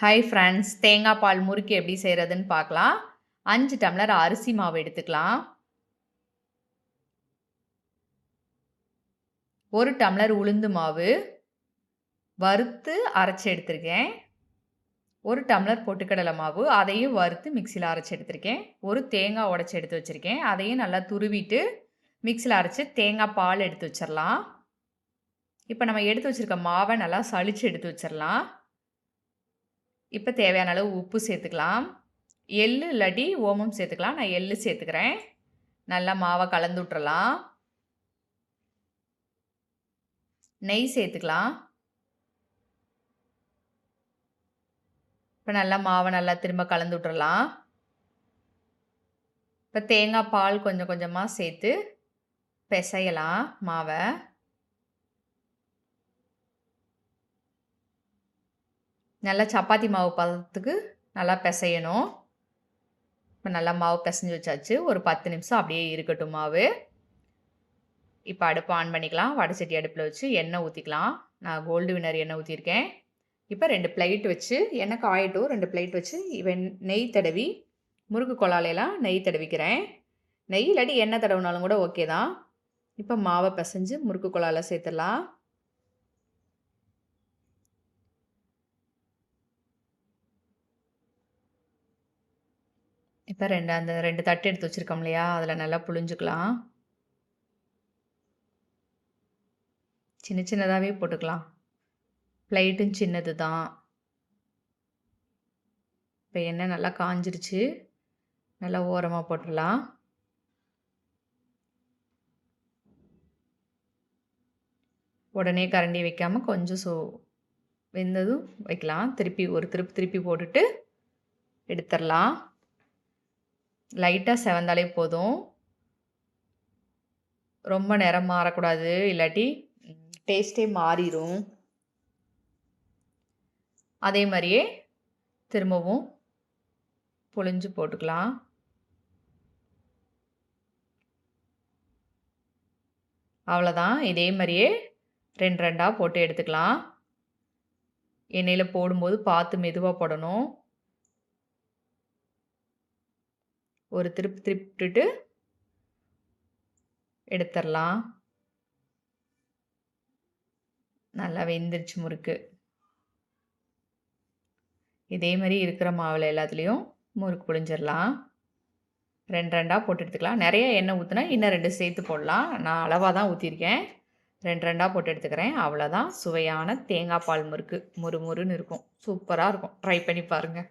Hi friends, தேங்காய் பால் முறுக்கு எப்படி செய்கிறதுன்னு பார்க்கலாம். 5 டம்ளர் அரிசி மாவு எடுத்துக்கலாம். 1 டம்ளர் உளுந்து மாவு வறுத்து அரைச்சி எடுத்திருக்கேன். 1 டம்ளர் பொட்டுக்கடலை மாவு அதையும் வறுத்து மிக்சியில் அரைச்சி எடுத்திருக்கேன். ஒரு தேங்காய் உடைச்சி எடுத்து வச்சுருக்கேன். அதையும் நல்லா துருவிட்டு மிக்சியில் அரைச்சி தேங்காய் பால் எடுத்து வச்சிடலாம். இப்போ நம்ம எடுத்து வச்சுருக்க மாவை நல்லா சளிச்சு எடுத்து வச்சிடலாம். இப்போ தேவையான அளவு உப்பு சேர்த்துக்கலாம். எள்ளு இல்லாட்டி ஓமம் சேர்த்துக்கலாம். நான் எள்ளு சேர்த்துக்கிறேன். நல்லா மாவை கலந்து விட்டுறலாம். நெய் சேர்த்துக்கலாம். இப்போ நல்லா மாவை நல்லா திரும்ப கலந்து விட்டுறலாம். இப்போ தேங்காய் பால் கொஞ்சம் கொஞ்சமாக சேர்த்து பிசையலாம் மாவை. நல்லா சப்பாத்தி மாவு பதத்துக்கு நல்லா பிசையணும். இப்போ நல்லா மாவு பிசைஞ்சு வச்சாச்சு. ஒரு 10 நிமிஷம் அப்படியே இருக்கட்டும் மாவு. இப்போ அடுப்பு ஆன் பண்ணிக்கலாம். வடைச்சட்டி அடுப்பில் வச்சு எண்ணெய் ஊற்றிக்கலாம். நான் கோல்டு வினர் எண்ணெய் ஊற்றிருக்கேன். இப்போ 2 பிளேட் வச்சு எண்ணெய் காயட்டும். 2 பிளேட் வச்சு நெய் தடவி முறுக்கு கொழாலையெல்லாம் நெய் தடவிக்கிறேன். நெய் இல்லாட்டி எண்ணெய் தடவினாலும் கூட ஓகே தான். இப்போ மாவை பிசைஞ்சு முறுக்கு கொழால சேர்த்துடலாம். இப்போ அந்த 2 தட்டு எடுத்து வச்சுருக்கோம் இல்லையா, அதில் நல்லா புழிஞ்சுக்கலாம். சின்ன சின்னதாகவே போட்டுக்கலாம். பிளேட்டும் சின்னது தான். இப்போ எண்ணெய் நல்லா காஞ்சிருச்சு. நல்லா ஓரமாக போட்டுடலாம். உடனே கரண்டி வைக்காமல் கொஞ்சம் வெந்ததும் வைக்கலாம். ஒரு திருப்பி போட்டுட்டு எடுத்துடலாம். லைட்டாக செவந்தாலே போதும். ரொம்ப நிறம் மாறக்கூடாது, இல்லாட்டி டேஸ்ட்டே மாறிடும். அதே மாதிரியே திரும்பவும் புழிஞ்சு போட்டுக்கலாம். அவ்வளோதான். இதே மாதிரியே 2 2ஆக போட்டு எடுத்துக்கலாம். எண்ணெயில் போடும்போது பார்த்து மெதுவாக போடணும். ஒரு திருப்பிட்டு எடுத்துடலாம். நல்லா வெந்துருச்சு முறுக்கு. இதே மாதிரி இருக்கிற மாவில் எல்லாத்துலேயும் முறுக்கு புழிஞ்சிடலாம். 2 2ஆக போட்டு எடுத்துக்கலாம். நிறைய எண்ணெய் ஊற்றினா இன்னும் 2 சேர்த்து போடலாம். நான் அளவாக தான் ஊற்றிருக்கேன். 2 2ஆக போட்டு எடுத்துக்கிறேன். அவ்வளோதான். சுவையான தேங்காய் பால் முறுக்கு முறுமுறுன்னு இருக்கும். சூப்பராக இருக்கும். ட்ரை பண்ணி பாருங்கள்.